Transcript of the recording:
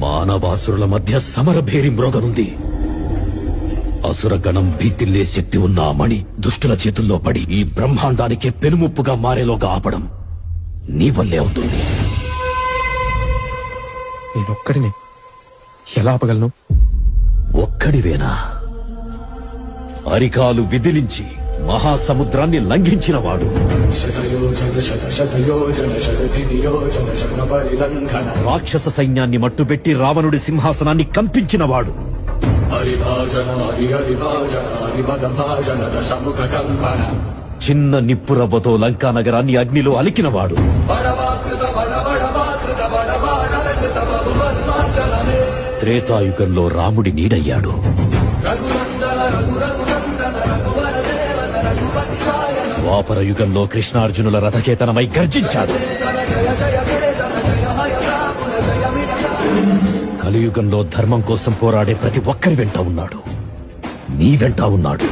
మానవాసురుల మధ్య సమరభేరి మ్రోగనుంది. అసురగణం భీతిల్లే శక్తి ఉన్న ఆ మణి దుష్టుల చేతుల్లో పడి ఈ బ్రహ్మాండానికే పెనుముప్పుగా మారేలోగా ఆపడం నీ వల్లే అవుతుంది. నేనొక్కడిని ఎలా ఆపగలను? ఒక్కడివేనా? అరికాలు విదిలించి మహాసముద్రాన్ని లంఘించినవాడు, రాక్షస సైన్యాన్ని మట్టుబెట్టి రావణుడి సింహాసనాన్ని కంపించినవాడు, చిన్న నిప్పురవ్వతో లంకా నగరాన్ని అగ్నిలో అలికినవాడు, త్రేతాయుగంలో రాముడి నీడయ్యాడు, ద్వాపర యుగంలో కృష్ణార్జునుల రథకేతనమై గర్జించాడు, కలియుగంలో ధర్మం కోసం పోరాడే ప్రతి ఒక్కరి వెంట ఉన్నాడు. నీ వెంట ఉన్నాడు.